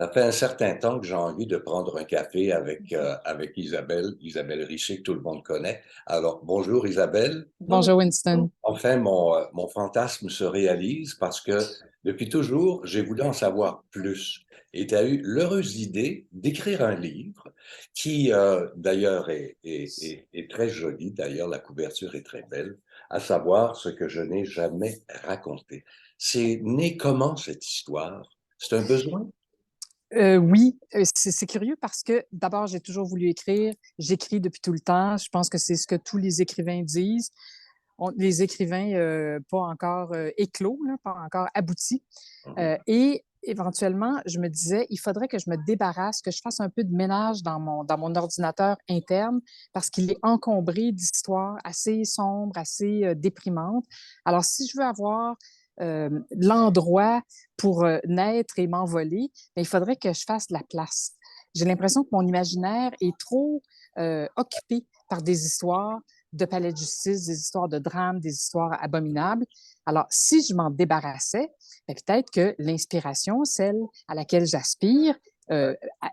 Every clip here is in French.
Ça fait un certain temps que j'ai envie de prendre un café avec Isabelle Richer, que tout le monde connaît. Alors, bonjour Isabelle. Bonjour Winston. Enfin, mon fantasme se réalise parce que depuis toujours, j'ai voulu en savoir plus. Et tu as eu l'heureuse idée d'écrire un livre qui, d'ailleurs, est très joli. D'ailleurs, la couverture est très belle, à savoir ce que je n'ai jamais raconté. C'est né comment cette histoire? C'est un besoin? Oui, c'est curieux parce que d'abord, j'ai toujours voulu écrire. J'écris depuis tout le temps. Je pense que c'est ce que tous les écrivains disent. Les écrivains pas encore éclos, là, pas encore aboutis. Mhm. Et éventuellement, je me disais, il faudrait que je me débarrasse, que je fasse un peu de ménage dans mon ordinateur interne parce qu'il est encombré d'histoires assez sombres, assez déprimantes. Alors, si je veux avoir l'endroit pour naître et m'envoler, bien, il faudrait que je fasse de la place. J'ai l'impression que mon imaginaire est trop occupé par des histoires de palais de justice, des histoires de drames, des histoires abominables. Alors, si je m'en débarrassais, bien, peut-être que l'inspiration, celle à laquelle j'aspire,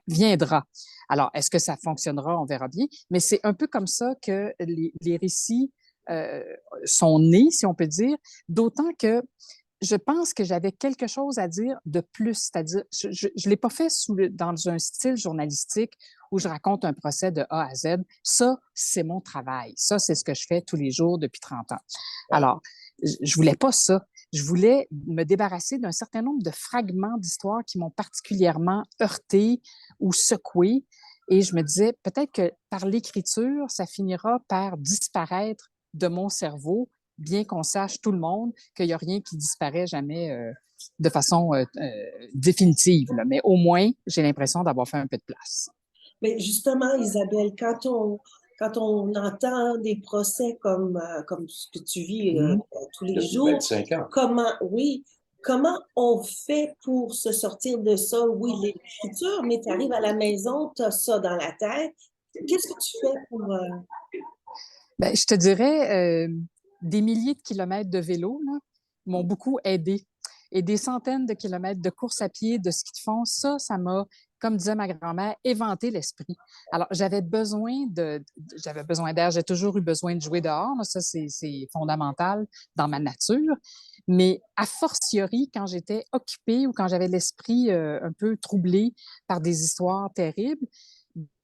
viendra. Alors, est-ce que ça fonctionnera? On verra bien. Mais c'est un peu comme ça que les récits euh, sont nés, si on peut dire, d'autant que je pense que j'avais quelque chose à dire de plus, c'est-à-dire, je ne l'ai pas fait dans un style journalistique où je raconte un procès de A à Z. Ça, c'est mon travail. Ça, c'est ce que je fais tous les jours depuis 30 ans. Ouais. Alors, je voulais pas ça. Je voulais me débarrasser d'un certain nombre de fragments d'histoire qui m'ont particulièrement heurté ou secoué. Et je me disais, peut-être que par l'écriture, ça finira par disparaître de mon cerveau, bien qu'on sache tout le monde qu'il n'y a rien qui disparaît jamais de façon définitive. Là. Mais au moins, j'ai l'impression d'avoir fait un peu de place. Mais justement, Isabelle, quand on entend des procès comme ce que tu vis Mhm. tous les Depuis jours, 25 ans. oui, comment on fait pour se sortir de ça? Oui, l'écriture, mais tu arrives à la maison, tu as ça dans la tête. Qu'est-ce que tu fais pour... Ben, je te dirais, des milliers de kilomètres de vélo là, m'ont beaucoup aidé. Et des centaines de kilomètres de course à pied, de ski de fond, ça m'a, comme disait ma grand-mère, éventé l'esprit. Alors, j'avais besoin d'air, j'ai toujours eu besoin de jouer dehors, là, ça c'est fondamental dans ma nature. Mais a fortiori, quand j'étais occupée ou quand j'avais l'esprit un peu troublé par des histoires terribles,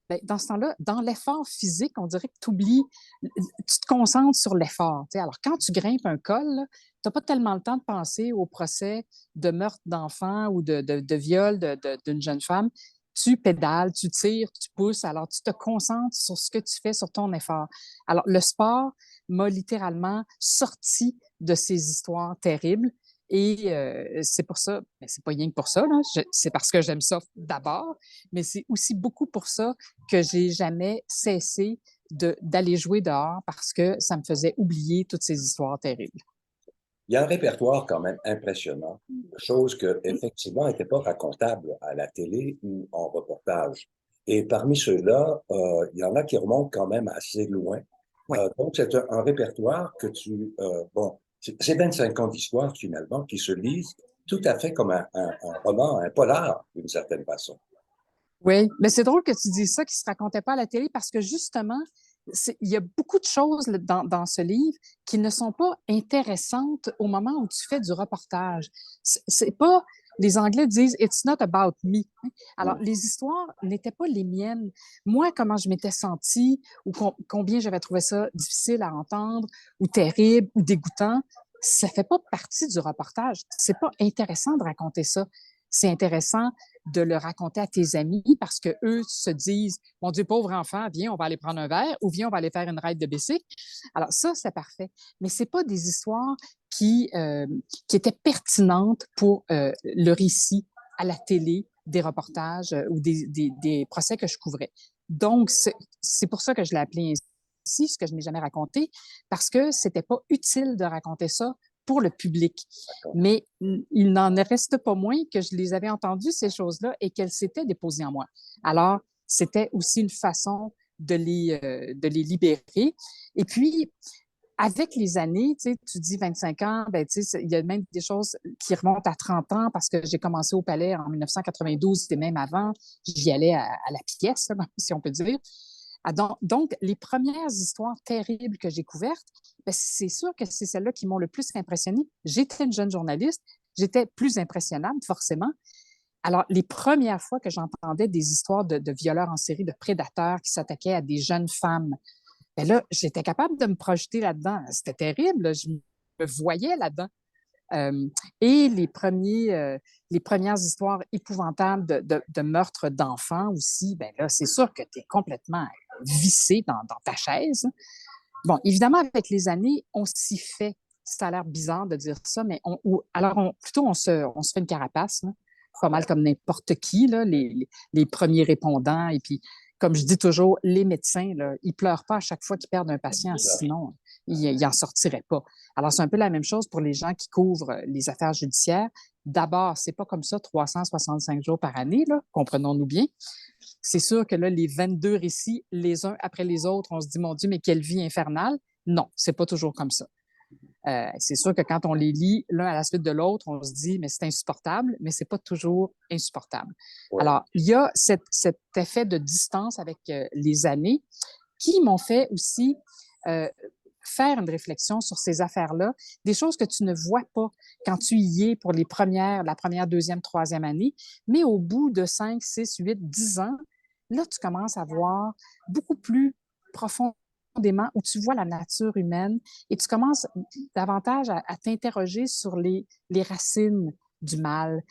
ben, dans ce temps-là, dans l'effort physique, on dirait que tu oublies, tu te concentres sur l'effort. Tu sais. Alors, quand tu grimpes un col, tu n'as pas tellement le temps de penser au procès de meurtre d'enfant ou de viol d'une jeune femme. Tu pédales, tu tires, tu pousses, alors tu te concentres sur ce que tu fais, sur ton effort. Alors, le sport m'a littéralement sorti de ces histoires terribles. Et c'est pour ça, mais c'est pas rien que pour ça, là. C'est parce que j'aime ça d'abord, mais c'est aussi beaucoup pour ça que j'ai jamais cessé d'aller jouer dehors parce que ça me faisait oublier toutes ces histoires terribles. Il y a un répertoire quand même impressionnant, de choses que effectivement n'étaient pas racontables à la télé ou en reportage. Et parmi ceux-là, il y en a qui remontent quand même assez loin. Oui. Donc c'est un répertoire que bon, c'est 25 ans d'histoire finalement qui se lisent tout à fait comme un roman, un polar d'une certaine façon. Oui, mais c'est drôle que tu dises ça, qui ne se racontait pas à la télé parce que justement, il y a beaucoup de choses dans ce livre qui ne sont pas intéressantes au moment où tu fais du reportage. C'est pas, les Anglais disent It's not about me. Alors, Mm. les histoires n'étaient pas les miennes. Moi, comment je m'étais sentie ou combien j'avais trouvé ça difficile à entendre ou terrible ou dégoûtant, ça fait pas partie du reportage. C'est pas intéressant de raconter ça. C'est intéressant de le raconter à tes amis parce que eux se disent, mon Dieu, pauvre enfant, viens, on va aller prendre un verre ou viens, on va aller faire une ride de bicycle. Alors ça, c'est parfait. Mais c'est pas des histoires qui étaient pertinentes pour le récit à la télé, des reportages ou des procès que je couvrais. Donc, c'est pour ça que je l'ai appelé ainsi, ce que je n'ai jamais raconté, parce que c'était pas utile de raconter ça pour le public. Mais il n'en reste pas moins que je les avais entendues, ces choses-là, et qu'elles s'étaient déposées en moi. Alors, c'était aussi une façon de les libérer. Et puis, avec les années, tu sais, tu dis 25 ans, ben, tu sais, il y a même des choses qui remontent à 30 ans parce que j'ai commencé au Palais en 1992 et même avant, j'y allais à la pièce, là, si on peut dire. Ah, donc, les premières histoires terribles que j'ai couvertes, ben, c'est sûr que c'est celles-là qui m'ont le plus impressionnée. J'étais une jeune journaliste, j'étais plus impressionnable, forcément. Alors, les premières fois que j'entendais des histoires de violeurs en série, de prédateurs qui s'attaquaient à des jeunes femmes, ben là, j'étais capable de me projeter là-dedans. C'était terrible, là. Je me voyais là-dedans. Euh, et les premières histoires épouvantables de meurtres d'enfants aussi, ben là, c'est sûr que tu es complètement vissé dans ta chaise. Bon, évidemment, avec les années, on s'y fait. Ça a l'air bizarre de dire ça, mais plutôt on se fait une carapace, là. Pas mal comme n'importe qui, là, les premiers répondants. Et puis, comme je dis toujours, les médecins, là, ils pleurent pas à chaque fois qu'ils perdent un patient, sinon ils en sortiraient pas. Alors, c'est un peu la même chose pour les gens qui couvrent les affaires judiciaires. D'abord, c'est pas comme ça 365 jours par année, là, comprenons-nous bien. C'est sûr que là, les 22 récits, les uns après les autres, on se dit, mon Dieu, mais quelle vie infernale. Non, c'est pas toujours comme ça. C'est sûr que quand on les lit l'un à la suite de l'autre, on se dit, mais c'est insupportable, mais c'est pas toujours insupportable. Ouais. Alors, il y a cet effet de distance avec les années qui m'ont fait aussi faire une réflexion sur ces affaires-là, des choses que tu ne vois pas quand tu y es pour la première, deuxième, troisième année, mais au bout de 5, 6, 8, 10 ans, là, tu commences à voir beaucoup plus profondément où tu vois la nature humaine et tu commences davantage à t'interroger sur les racines du mal.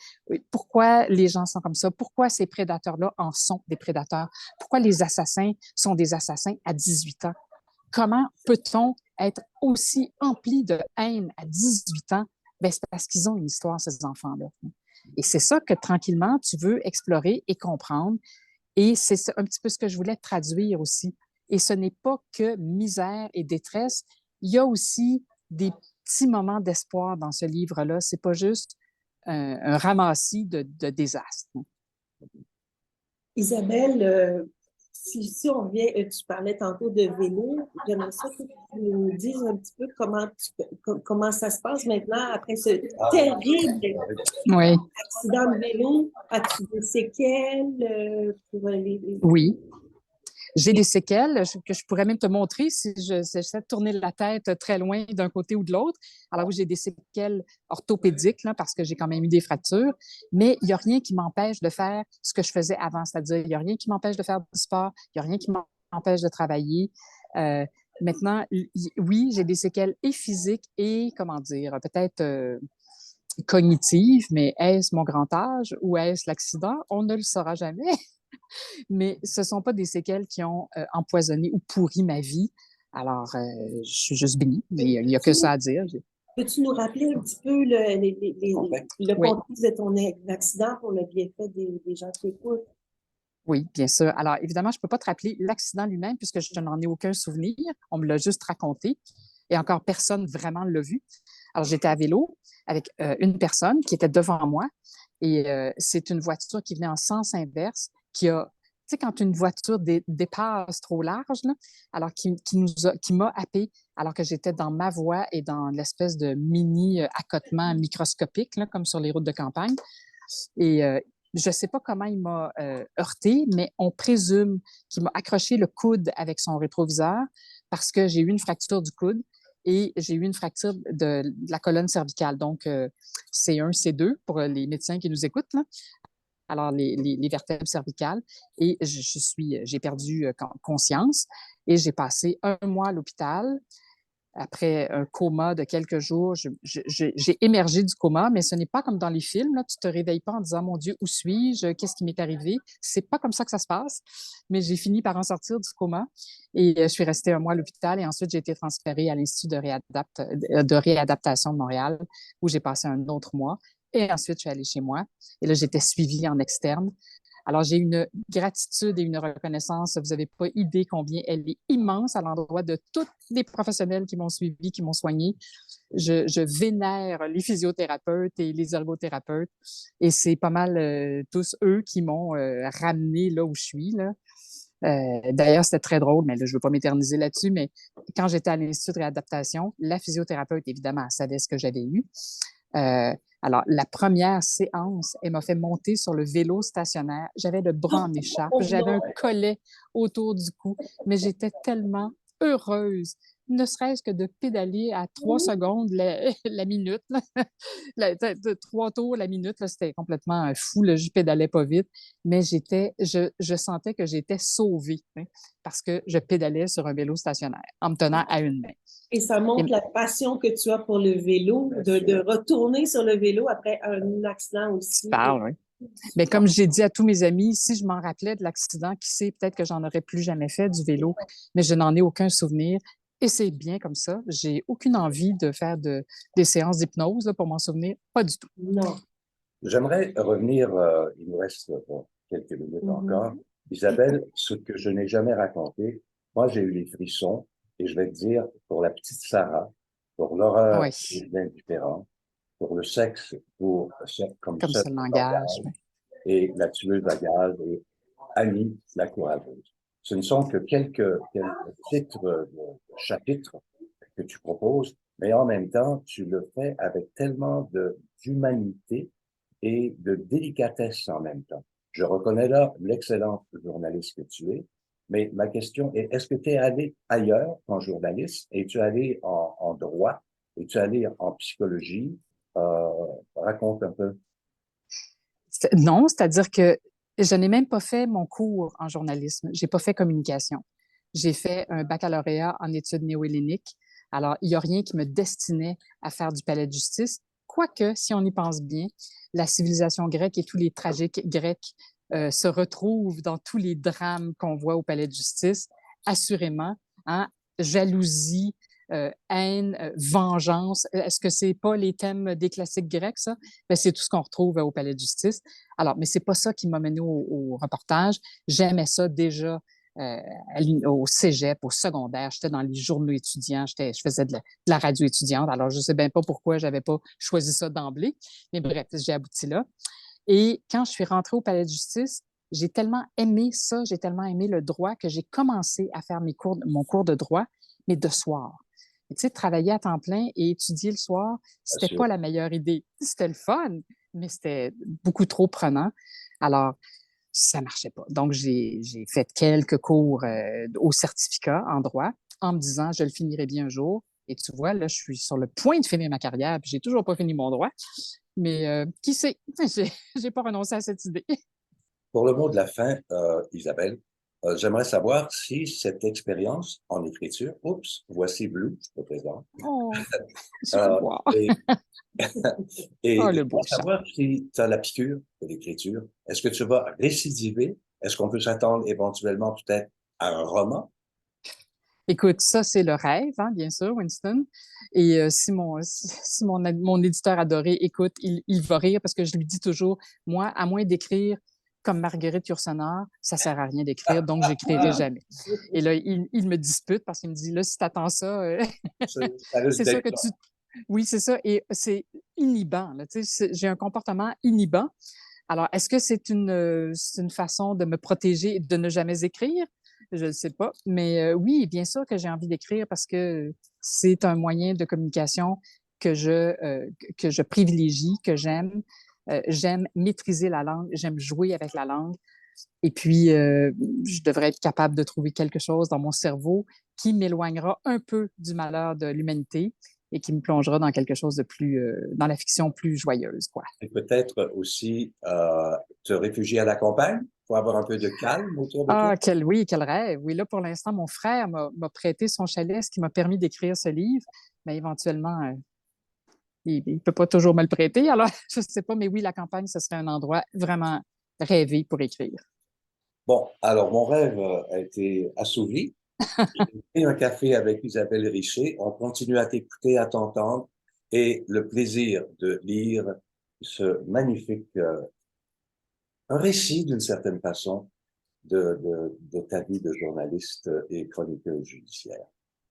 Pourquoi les gens sont comme ça? Pourquoi ces prédateurs-là en sont des prédateurs? Pourquoi les assassins sont des assassins à 18 ans? Comment peut-on être aussi empli de haine à 18 ans? Ben, c'est parce qu'ils ont une histoire, ces enfants-là. Et c'est ça que tranquillement, tu veux explorer et comprendre. Et c'est un petit peu ce que je voulais traduire aussi. Et ce n'est pas que misère et détresse. Il y a aussi des petits moments d'espoir dans ce livre-là. C'est pas juste un ramassis de désastres. Isabelle, si on revient, tu parlais tantôt de vélo, j'aimerais ça que tu nous dises un petit peu comment ça se passe maintenant après ce terrible accident de vélo. As-tu des séquelles pour les... Oui. J'ai des séquelles que je pourrais même te montrer si j'essaie de tourner la tête très loin d'un côté ou de l'autre. Alors oui, j'ai des séquelles orthopédiques là, parce que j'ai quand même eu des fractures, mais il n'y a rien qui m'empêche de faire ce que je faisais avant, c'est-à-dire il n'y a rien qui m'empêche de faire du sport, il n'y a rien qui m'empêche de travailler. Maintenant, oui, j'ai des séquelles et physiques et, comment dire, peut-être cognitives, mais est-ce mon grand âge ou est-ce l'accident? On ne le saura jamais. Mais ce ne sont pas des séquelles qui ont empoisonné ou pourri ma vie. Alors, je suis juste bénie. Il n'y a que ça à dire. Peux-tu nous rappeler un petit peu le contexte de ton accident pour le bienfait des gens qui écoutent? Oui, bien sûr. Alors, évidemment, je ne peux pas te rappeler l'accident lui-même puisque je n'en ai aucun souvenir. On me l'a juste raconté et encore personne vraiment l'a vu. Alors, j'étais à vélo avec une personne qui était devant moi et c'est une voiture qui venait en sens inverse qui a, tu sais, quand une voiture dépasse trop large, là, alors qui m'a happé alors que j'étais dans ma voie et dans l'espèce de mini accotement microscopique, là, comme sur les routes de campagne. Et je ne sais pas comment il m'a heurté, mais on présume qu'il m'a accroché le coude avec son rétroviseur parce que j'ai eu une fracture du coude et j'ai eu une fracture de la colonne cervicale. Donc, C1, C2 pour les médecins qui nous écoutent, là. Alors les vertèbres cervicales. Et j'ai perdu conscience et j'ai passé un mois à l'hôpital. Après un coma de quelques jours, j'ai émergé du coma, mais ce n'est pas comme dans les films. Là, tu ne te réveilles pas en disant, mon Dieu, où suis-je? Qu'est-ce qui m'est arrivé? C'est pas comme ça que ça se passe. Mais j'ai fini par en sortir du coma et je suis restée un mois à l'hôpital et ensuite j'ai été transférée à l'Institut de réadaptation de Montréal où j'ai passé un autre mois. Et ensuite, je suis allée chez moi. Et là, j'étais suivie en externe. Alors, j'ai une gratitude et une reconnaissance. Vous n'avez pas idée combien elle est immense à l'endroit de tous les professionnels qui m'ont suivi, qui m'ont soigné. Je vénère les physiothérapeutes et les ergothérapeutes. Et c'est pas mal tous eux qui m'ont ramené là où je suis, là. D'ailleurs, c'était très drôle, mais là, je ne veux pas m'éterniser là-dessus, mais quand j'étais à l'Institut de réadaptation, la physiothérapeute, évidemment, elle savait ce que j'avais eu. Alors, la première séance, elle m'a fait monter sur le vélo stationnaire. J'avais le bras en écharpe, j'avais un collet autour du cou, mais j'étais tellement heureuse, ne serait-ce que de pédaler à 3 secondes la minute. De 3 tours la minute, c'était complètement fou. Là, je pédalais pas vite, mais je sentais que j'étais sauvée, hein, parce que je pédalais sur un vélo stationnaire en me tenant à une main. Et ça montre la passion que tu as pour le vélo, de retourner sur le vélo après un accident aussi. Tu parles, oui. Mais comme j'ai dit à tous mes amis, si je m'en rappelais de l'accident, qui sait, peut-être que j'en aurais plus jamais fait du vélo, mais je n'en ai aucun souvenir. Et c'est bien comme ça. J'ai aucune envie de faire des séances d'hypnose là, pour m'en souvenir. Pas du tout. Non. J'aimerais revenir, il nous reste quelques minutes encore. Isabelle, ce que je n'ai jamais raconté, moi j'ai eu les frissons, et je vais te dire, pour la petite Sarah, pour l'horreur Oui. des indifférents, pour le sexe, comme Comme seul ça, le langage. langage, et la tueuse à gages, et Annie, la courageuse. Ce ne sont que quelques titres de chapitres que tu proposes, mais en même temps, tu le fais avec tellement d'humanité et de délicatesse en même temps. Je reconnais là l'excellente journaliste que tu es, mais ma question est, est-ce que tu es allé ailleurs en journaliste? Es-tu allé en droit? Es-tu allé en psychologie? Raconte un peu. Non, c'est-à-dire que je n'ai même pas fait mon cours en journalisme. J'ai pas fait communication. J'ai fait un baccalauréat en études néo-helléniques. Alors, il n'y a rien qui me destinait à faire du palais de justice. Quoique, si on y pense bien, la civilisation grecque et tous les tragiques grecs se retrouvent dans tous les drames qu'on voit au palais de justice, assurément. Hein, jalousie, haine, vengeance. Est-ce que c'est pas les thèmes des classiques grecs, ça? Ben, c'est tout ce qu'on retrouve au palais de justice. Alors, mais c'est pas ça qui m'a mené au reportage. J'aimais ça déjà au cégep, au secondaire. J'étais dans les journaux étudiants, je faisais de la radio étudiante. Alors, je sais bien pas pourquoi j'avais pas choisi ça d'emblée. Mais bref, j'ai abouti là. Et quand je suis rentrée au palais de justice, j'ai tellement aimé ça, j'ai tellement aimé le droit que j'ai commencé à faire mon cours de droit, mais de soir. Tu sais, travailler à temps plein et étudier le soir, c'était pas la meilleure idée. C'était le fun, mais c'était beaucoup trop prenant. Alors, ça marchait pas. Donc, j'ai fait quelques cours au certificat en droit en me disant, je le finirai bien un jour. Et tu vois, là, je suis sur le point de finir ma carrière, puis j'ai toujours pas fini mon droit. Mais qui sait? J'ai pas renoncé à cette idée. Pour le mot de la fin, Isabelle, j'aimerais savoir si cette expérience en écriture, oups, voici Blue, je te présente. Oh, et et le beau savoir si tu as la piqûre de l'écriture. Est-ce que tu vas récidiver? Est-ce qu'on peut s'attendre éventuellement peut-être à un roman? Écoute, ça, c'est le rêve, hein, bien sûr, Winston. Et si mon éditeur adoré écoute, il va rire parce que je lui dis toujours, moi, à moins d'écrire comme Marguerite Yourcenar, ça sert à rien d'écrire, donc j'écrirai jamais. Et là, il me dispute parce qu'il me dit, là, si t'attends ça, c'est sûr que tu... Oui, c'est ça. Et c'est inhibant. Là, j'ai un comportement inhibant. Alors, est-ce que c'est une façon de me protéger et de ne jamais écrire? Je ne sais pas. Mais oui, bien sûr que j'ai envie d'écrire parce que c'est un moyen de communication que je privilégie, que j'aime. J'aime maîtriser la langue, j'aime jouer avec la langue. Et puis, je devrais être capable de trouver quelque chose dans mon cerveau qui m'éloignera un peu du malheur de l'humanité et qui me plongera dans quelque chose de plus, dans la fiction plus joyeuse, quoi. Et peut-être aussi te réfugier à la campagne pour avoir un peu de calme autour de toi? Ah, quel rêve! Oui, là, pour l'instant, mon frère m'a prêté son chalet, ce qui m'a permis d'écrire ce livre. Mais éventuellement, il ne peut pas toujours me le prêter. Alors, je ne sais pas, mais oui, la campagne, ce serait un endroit vraiment rêvé pour écrire. Bon, alors mon rêve a été assouvi. J'ai pris un café avec Isabelle Richer. On continue à t'écouter, à t'entendre et le plaisir de lire ce magnifique un récit d'une certaine façon de ta vie de journaliste et chroniqueuse judiciaire.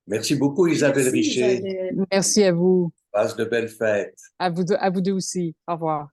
Merci beaucoup Isabelle Richer. Isabelle. Merci à vous. Passe de belles fêtes. À vous deux aussi. Au revoir.